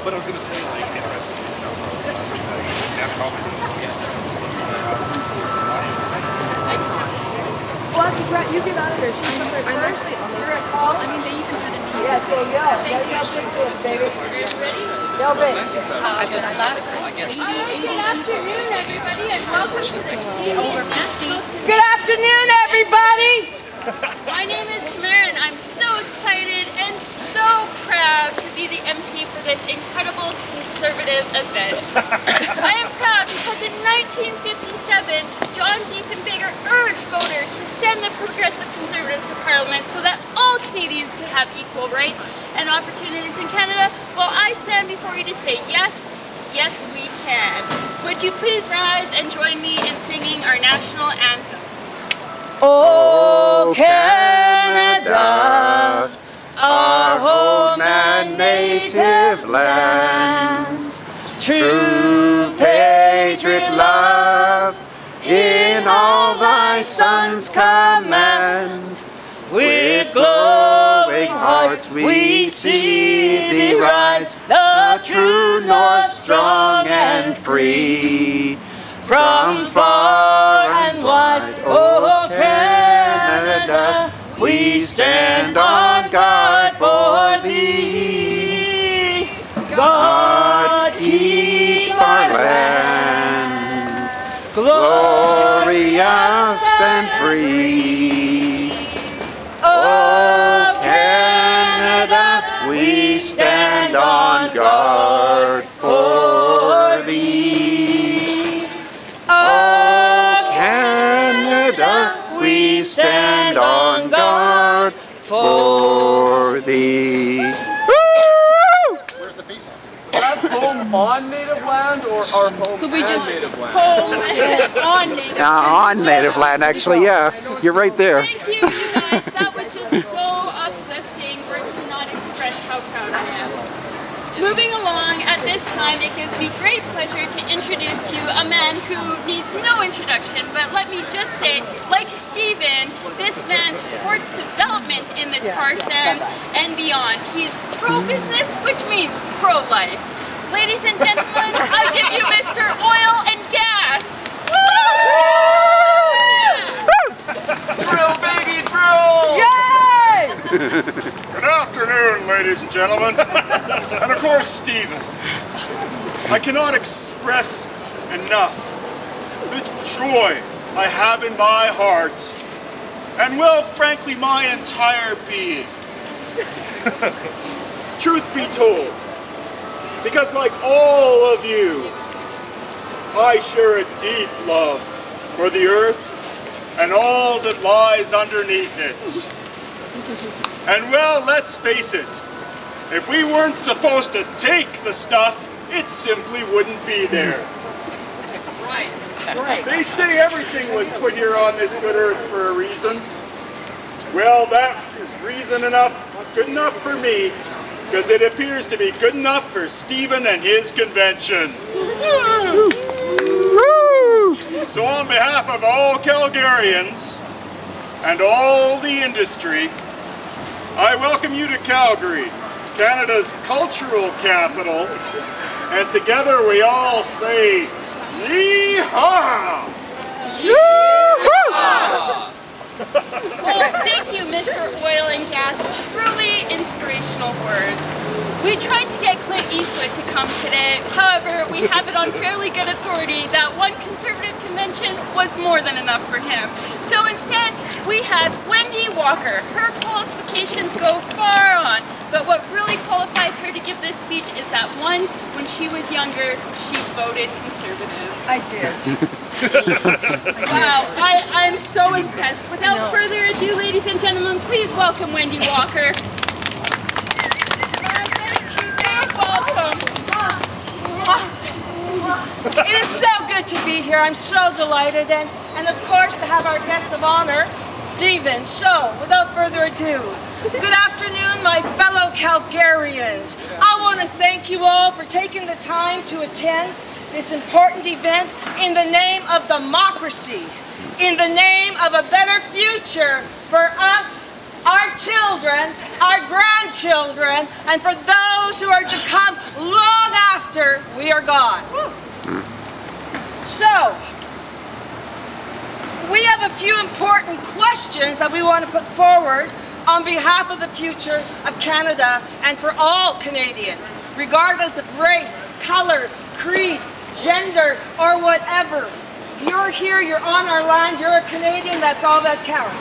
But I was going to say, like, interesting stuff. That's probably Well, actually, Brett, you get out of there. She's somewhere first. You're at call. I mean, then you can kind of see. Yeah, so yeah. There you go, big boys, baby. Ready? Go big. Good afternoon, everybody, and welcome to the Good afternoon, everybody. My name is Samara, and I'm so excited and so proud to be the MC for this incredible conservative event. I am proud because in 1957, John Diefenbaker urged voters to send the progressive conservatives to Parliament so that all Canadians could have equal rights and opportunities in Canada. Well, I stand before you to say yes, yes we can. Would you please rise and join me in singing our national anthem? Oh, Canada, our home and native land, true patriot love in all thy sons command. With glowing hearts we see thee rise, the true north strong and free. From far and wide, oh Canada, we stand on guard for thee. God keep our land glorious and free. Oh Canada, we stand on guard for thee. Oh Canada, we stand on guard for thee. Where's the peace? That's home on native land or our home Could we and just native land? home and on native land? On native land, actually, yeah. You're right there. Thank you, you guys. That was just so uplifting. Words cannot express how proud I am. Moving along, at this time, it gives me great pleasure to introduce to you a man who needs no introduction, but let me just say, like Stephen, this man supports development in the tar sands and beyond. He's pro-business, which means pro-life. Ladies and gentlemen, I give you Mr. Oil and Gas. Drill, baby, drill! Yay! Good afternoon, ladies and gentlemen, and of course, Stephen. I cannot express enough the joy I have in my heart, and well, frankly, my entire being. Truth be told, because like all of you, I share a deep love for the earth and all that lies underneath it. And well, let's face it, if we weren't supposed to take the stuff, it simply wouldn't be there. Right. They say everything was put here on this good earth for a reason. Well, that is reason enough, good enough for me, because it appears to be good enough for Stephen and his convention. So on behalf of all Calgarians and all the industry, I welcome you to Calgary, Canada's cultural capital, and together we all say, Yee-haw! Yee-haw! Well, thank you, Mr. Oil and Gas. Truly inspirational words. We tried to get Clint Eastwood to come today. However, we have it on fairly good authority that one conservative convention was more than enough for him. So instead, we had Wendy Walker. Her qualifications go far on, but what really qualifies her to give this speech is that once, when she was younger, she voted conservative. I did. Wow, I'm so impressed. Without further ado, ladies and gentlemen, please welcome Wendy Walker. Welcome. It is so good to be here. I'm so delighted, and of course to have our guest of honor, Stephen. So, without further ado, good afternoon, my fellow Calgarians. I want to thank you all for taking the time to attend this important event in the name of democracy, in the name of a better future for us, our children, our grandchildren, and for those who are to come long longer, we are gone. So, we have a few important questions that we want to put forward on behalf of the future of Canada and for all Canadians, regardless of race, color, creed, gender, or whatever. You're here, you're on our land, you're a Canadian, that's all that counts.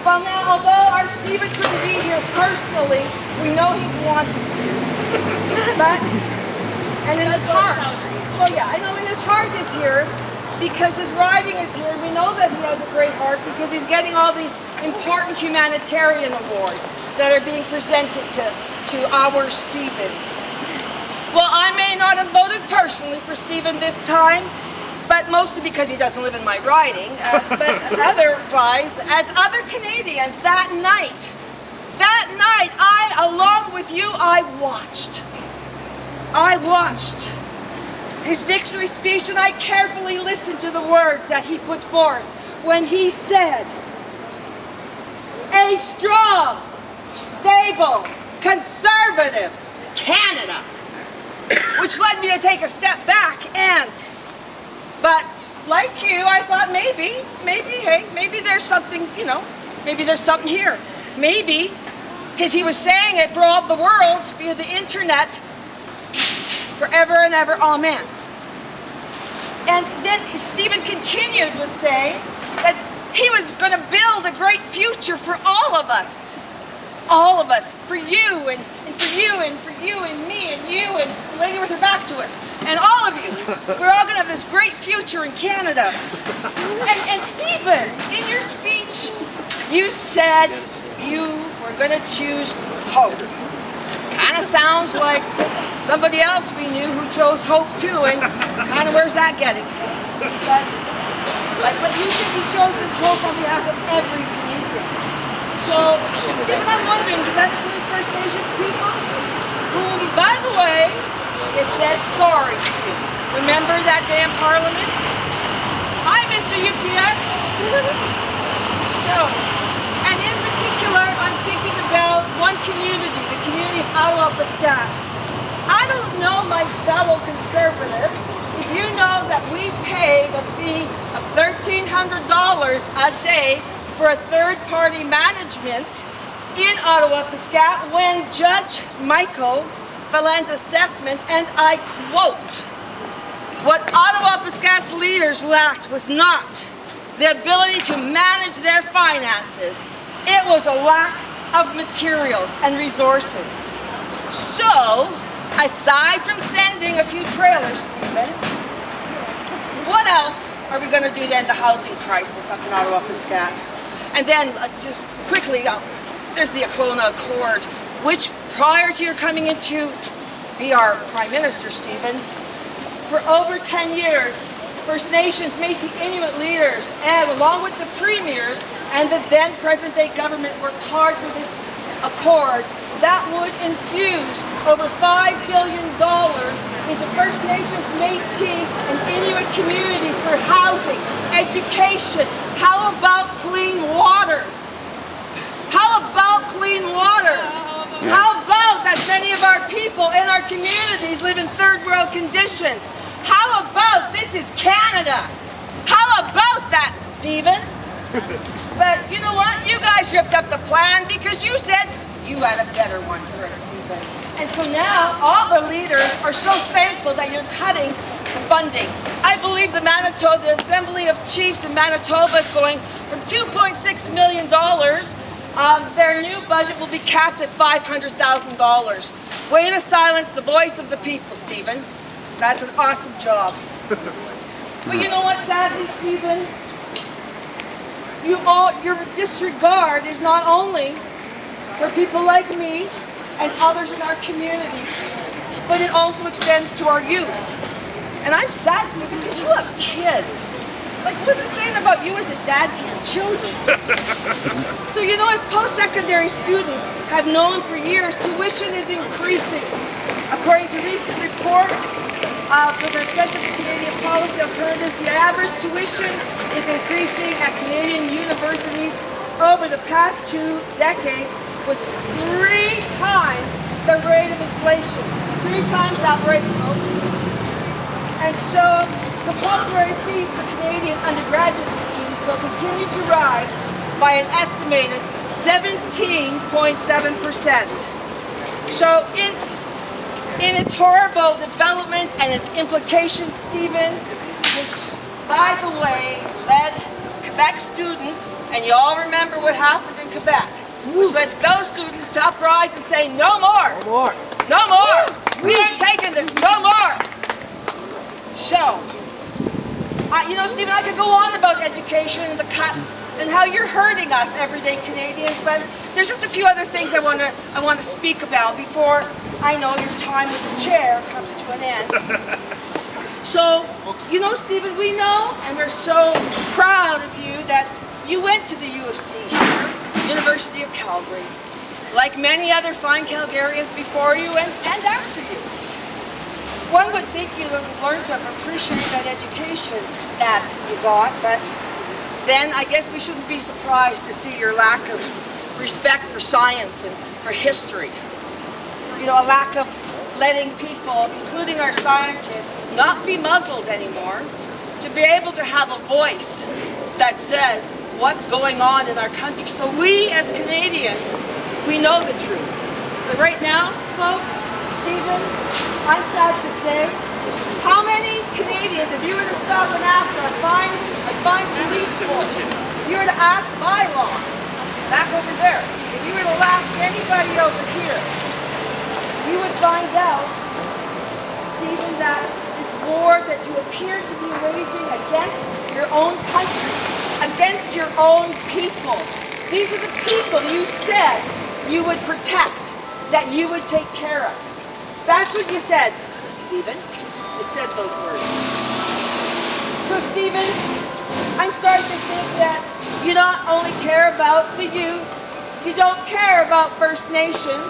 Well now, although our Stephen couldn't be here personally, we know he wanted to. But, and in his heart, well yeah, I know in his heart is here, because his riding is here. We know that he has a great heart because he's getting all these important humanitarian awards that are being presented to our Stephen. Well, I may not have voted personally for Stephen this time, but mostly because he doesn't live in my riding. But otherwise, as other Canadians, that night, along with you, I watched his victory speech, and I carefully listened to the words that he put forth when he said, "A strong, stable, conservative Canada," which led me to take a step back but like you, I thought maybe there's something, maybe there's something here. Maybe, because he was saying it for all the world via the internet, forever and ever, amen. And then Stephen continued with saying that he was going to build a great future for all of us, for you and for you and for you and me and you and the lady with her back to us and all of you. We're all going to have this great future in Canada. And Stephen, in your speech, you said you were going to choose hope. Kind of sounds like somebody else we knew who chose hope too, and kind of where's that getting? But you said you chose this hope on behalf of every Canadian. So, Stephen, I'm wondering, does that include First Nations people? Whom, by the way, it said sorry to. Remember that day in Parliament? Hi, Mr. UPS. So, and in particular, I'm thinking about one community, the community of Ottawa. I don't know, my fellow conservatives, if you know that we paid a fee of $1,300 a day for a third-party management in Ottawa, when Judge Michael Phelan's assessment, and I quote, "What Ottawa leaders lacked was not the ability to manage their finances. It was a lack of materials and resources." So, aside from sending a few trailers, Stephen, what else are we going to do to end the housing crisis up in Ottawa? And then, just quickly, there's the Kelowna Accord, which prior to your coming in to be our Prime Minister, Stephen, for over 10 years, First Nations, Métis Inuit leaders, and along with the premiers and the then present-day government worked hard for this accord that would infuse over $5 billion into First Nations, Métis, and Inuit communities for housing, education. How about clean water? How about clean water? How about that many of our people in our communities live in third world conditions? How about this is Canada? How about that, Stephen? But you know what? You guys ripped up the plan because you said you had a better one for us, Stephen. And so now all the leaders are so thankful that you're cutting the funding. I believe the Assembly of Chiefs in Manitoba is going from $2.6 million. Their new budget will be capped at $500,000. Way to silence the voice of the people, Stephen. That's an awesome job. But you know what, sadly, Stephen? Your disregard is not only for people like me and others in our community, but it also extends to our youth. And I'm sad, Stephen, because you have kids. Like, what is it saying about you as a dad to your children? So, as post-secondary students have known for years, tuition is increasing. According to recent reports for the Center for Canadian Policy Alternatives, the average tuition is increasing at Canadian universities over the past 2 decades was 3 times the rate of inflation. 3 times that rate, folks. And so, compulsory fees for Canadian undergraduate students will continue to rise by an estimated 17.7%. So, in its horrible development and its implications, Stephen, which, by the way, led Quebec students, and you all remember what happened in Quebec, which led those students to uprise and say, no more! No more. No more! We ain't taking this, no more! So, you know, Stephen, I could go on about education and the cuts and how you're hurting us, everyday Canadians, but there's just a few other things I want to speak about before I know your time with the chair comes to an end. So, you know, Stephen, we know, and we're so proud of you that you went to the U of C here, University of Calgary, like many other fine Calgarians before you and after you. One would think you would learn to appreciate that education that you got, but then I guess we shouldn't be surprised to see your lack of respect for science and for history. You know, a lack of letting people, including our scientists, not be muzzled anymore, to be able to have a voice that says what's going on in our country. So we as Canadians, we know the truth. But right now, folks, Stephen, I'm sad to say, how many Canadians, if you were to stop and ask a fine police force, if you were to ask my law, back over there, if you were to ask anybody over here, you would find out, Stephen, that this war that you appear to be waging against your own country, against your own people, these are the people you said you would protect, that you would take care of. That's what you said, Stephen. You said those words. So, Stephen, I'm starting to think that you not only care about the youth, you don't care about First Nations,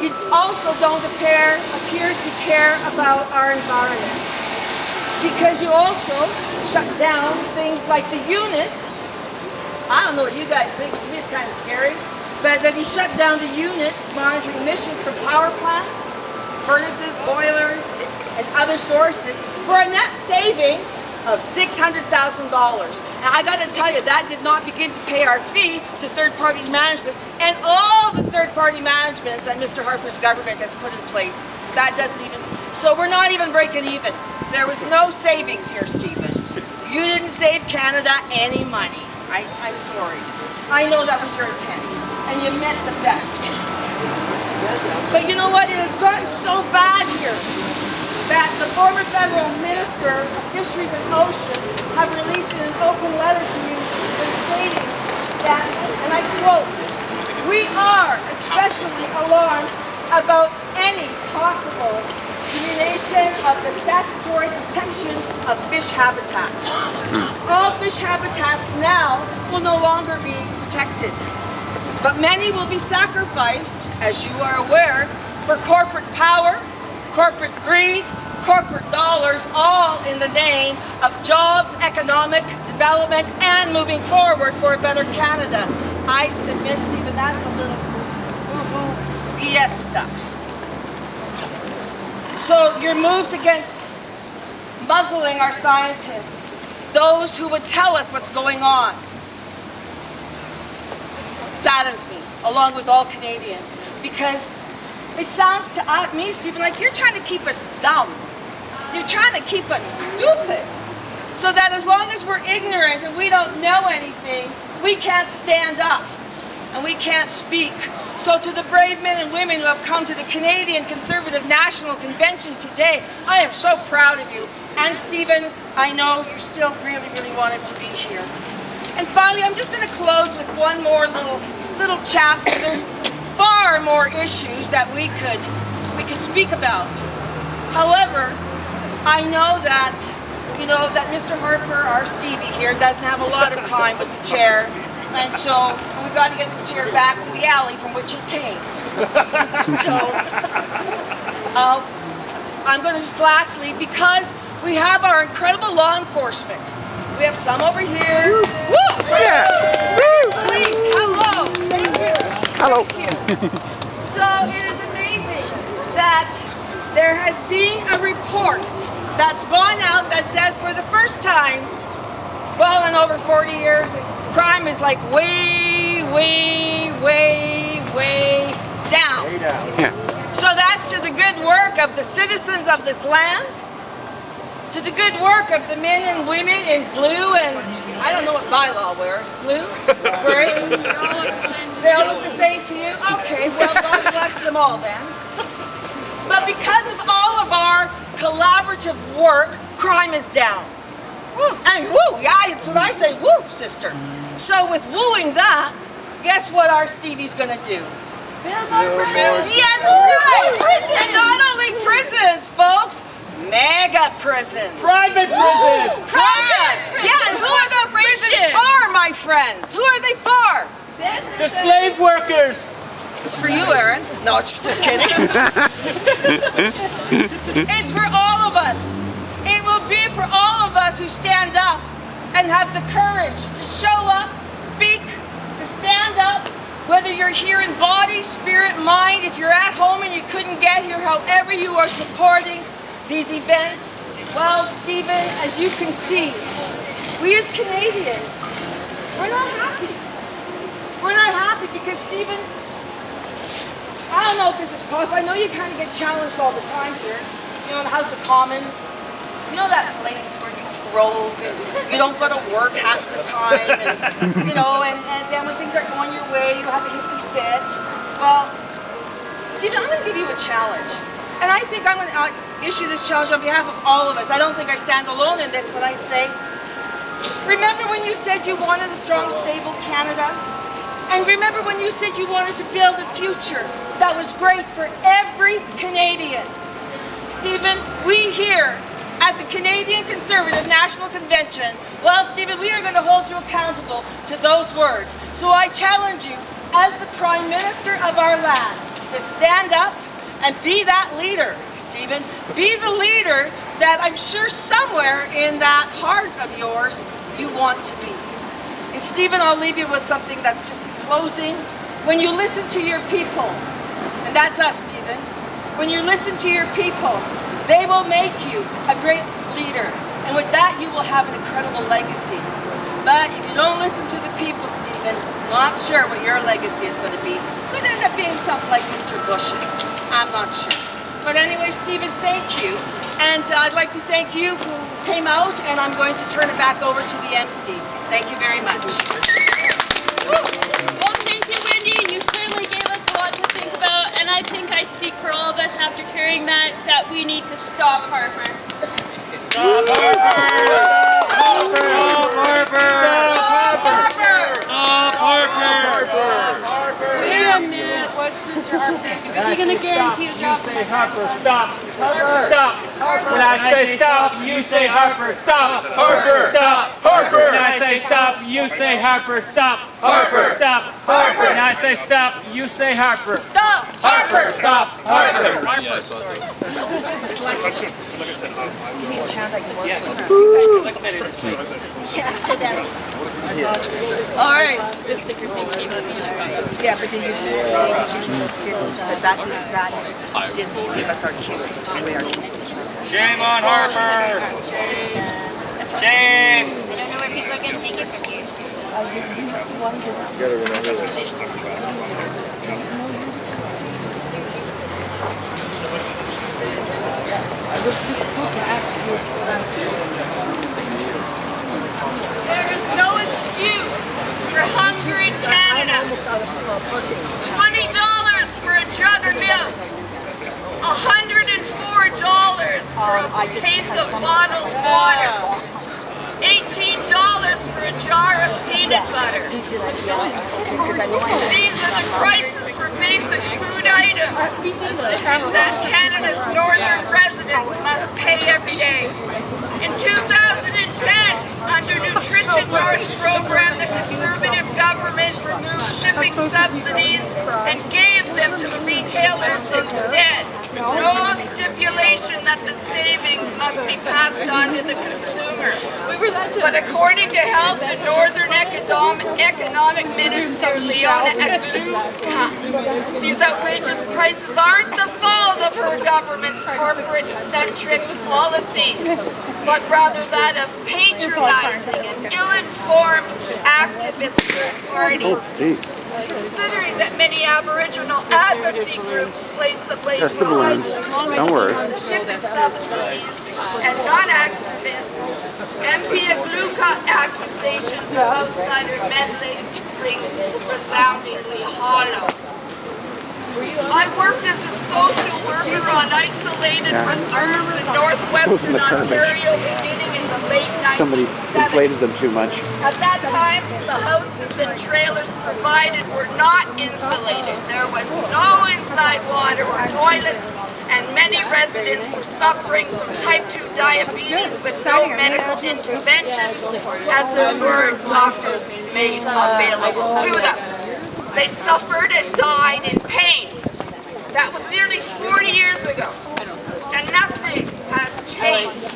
you also don't appear to care about our environment. Because you also shut down things like the unit. I don't know what you guys think, to me it's kind of scary, but that you shut down the unit monitoring emissions from power plants, furnaces, boilers, and other sources for a net saving of $600,000. Now, I got to tell you, that did not begin to pay our fee to third-party management and all the third-party management that Mr. Harper's government has put in place. That doesn't even... So we're not even breaking even. There was no savings here, Stephen. You didn't save Canada any money. I'm sorry. I know that was your intent, and you meant the best. But you know what? It has gotten so bad here that the former federal minister of Fisheries and Oceans have released an open letter to you stating that, and I quote, "We are especially alarmed about any possible diminution of the statutory protection of fish habitats. All fish habitats now will no longer be protected, but many will be sacrificed, as you are aware, for corporate power, corporate greed, corporate dollars, all in the name of jobs, economic development, and moving forward for a better Canada." I submit, Stephen, that's a little boo-boo BS stuff. So your moves against muzzling our scientists, those who would tell us what's going on, saddens me, along with all Canadians, because it sounds to me, Stephen, like you're trying to keep us dumb. You're trying to keep us stupid. So that as long as we're ignorant and we don't know anything, we can't stand up and we can't speak. So to the brave men and women who have come to the Canadian Conservative National Convention today, I am so proud of you. And Stephen, I know you still really, really wanted to be here. And finally, I'm just going to close with one more little chapter. There's far more issues that we could speak about. However, I know that Mr. Harper, our Stevie here, doesn't have a lot of time with the chair, and so we've got to get the chair back to the alley from which it came. So I'm going to just lastly, because we have our incredible law enforcement. We have some over here. Woo! Yeah! Woo! Please, hello. Thank you. Hello. Thank you. So it is amazing that has been a report that's gone out that says for the first time, well, in over 40 years, crime is like way down. Yeah. So that's to the good work of the citizens of this land, to the good work of the men and women in blue and, I don't know what bylaw wears, blue, gray, they all look the same to you? Okay, well, God bless them all then. But because of all of our collaborative work, crime is down. And woo, yeah, it's what I say, woo, sister. So with wooing that, guess what our Stevie's gonna do? Build more prisons. Yes, right. And not only prisons, folks, mega prisons. Private prisons. Private. Yeah, and who are those prisons for, my friends? Who are they for? The slave workers. It's for you, Aaron. No, just kidding. It's for all of us. It will be for all of us who stand up and have the courage to show up, speak, to stand up, whether you're here in body, spirit, mind, if you're at home and you couldn't get here, however you are supporting these events. Well, Stephen, as you can see, we as Canadians, we're not happy. We're not happy because, Stephen, I don't know if this is possible. I know you kind of get challenged all the time here, you know, in the House of Commons. You know that place where you grope and you don't go to work half the time, and you know, and then when things are going your way, you have a hissy fit. Well, Stephen, I'm going to give you a challenge, and I think I'm going to issue this challenge on behalf of all of us. I don't think I stand alone in this when I say, remember when you said you wanted a strong, stable Canada? And remember when you said you wanted to build a future that was great for every Canadian? Stephen, we here at the Canadian Conservative National Convention, well, Stephen, we are going to hold you accountable to those words. So I challenge you, as the Prime Minister of our land, to stand up and be that leader, Stephen. Be the leader that I'm sure somewhere in that heart of yours you want to be. And Stephen, I'll leave you with something that's just in closing. When you listen to your people, and that's us, Stephen, when you listen to your people, they will make you a great leader. And with that, you will have an incredible legacy. But if you don't listen to the people, Stephen, not sure what your legacy is going to be. Could end up being something like Mr. Bush's. I'm not sure. But anyway, Stephen, thank you. And I'd like to thank you who came out, and I'm going to turn it back over to the MC. Thank you very much. Well, thank you, Wendy. You certainly gave us a lot to think about, and I think I speak for all of us after hearing that we need to stop Harper. Stop Harper! Stop Harper! Stop Harper! Stop Harper! Wait a minute. What's Mr. Harper? Is he going to guarantee a job? You say Harper, stop. Harper, stop. When I say stop, you say Harper, stop. Harper! Stop. Harper! When I say stop, you say Harper, stop. Harper! Stop. Harper! When I say stop, you say Harper. Stop! Harper! Stop. Harper! All right. This sticker thing came up. Yeah, but did you but that didn't give us our cue. Shame on Harper. Shame. I don't know where people are going to take it from here. There is no excuse for hunger in Canada. $20 for a jug of milk. $104 for a case of bottled water. $18 for a jar of peanut butter. These are the prices for basic food items that Canada's northern residents must pay every day. In 2010, under Nutrition North program, the Conservative government removed shipping subsidies and gave them to the retailers instead. No stipulation that that the savings must be passed on to the consumer. But according to Health and Northern Economic Minister Leona Agluka, these outrageous prices aren't the fault of her government's corporate-centric policies, but rather that of patronizing and ill-informed activist third parties. Considering that many Aboriginal advocacy groups place the blame Just the balloons. Don't worry. on the shipping subsidies and non-activists, MP Agluka accusations of outsider meddling rings resoundingly hollow. I worked as a social worker on isolated reserves in northwestern Ontario beginning in the late 1970s. Somebody inflated them too much. At that time, the houses and trailers provided were not insulated. There was no inside water or toilets, and many residents were suffering from type 2 diabetes with no medical intervention, as there were doctors made available to them. They suffered and died in pain. That was nearly 40 years ago, and nothing has changed,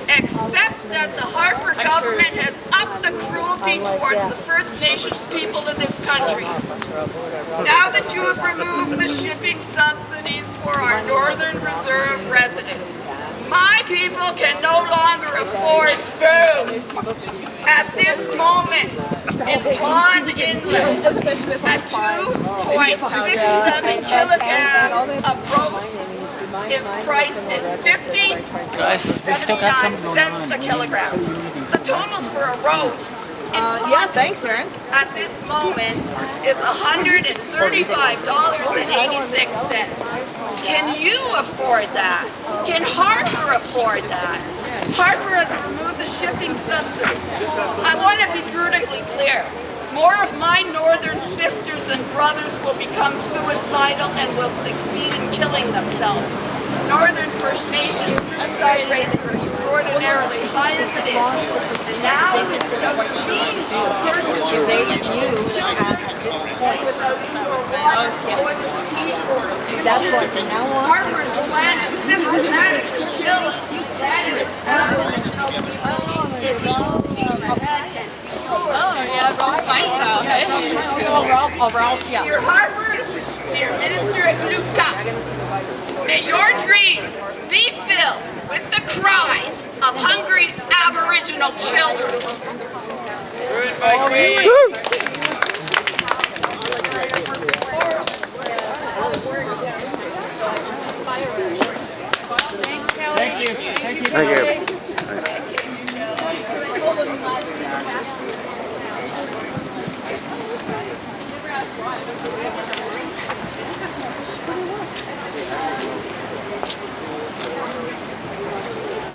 except that the Harper government has upped the cruelty towards the First Nations people of this country. Now that you have removed the shipping subsidies for our Northern Reserve residents, my people can no longer afford food. At this moment, in Pond Inlet, a 2.67 kilograms of roast is priced at 50.79 cents a kilogram. The total for a roast thanks, Aaron. at this moment is $135.86. Can you afford that? Can Harper afford that? Harper has removed the shipping subsidy. I want to be brutally clear. More of my northern sisters and brothers will become suicidal and will succeed in killing themselves. Northern First Nations suicide rates are extraordinarily high as it is. And now, with no change to virtually without indoor water, toilets, heat, or Harper's plan is systematic to kill standard Aboriginal people in the Dear Harper, dear Minister Agluka, may your dreams be filled with the cries of hungry Aboriginal children. Good, my queen. Thank you.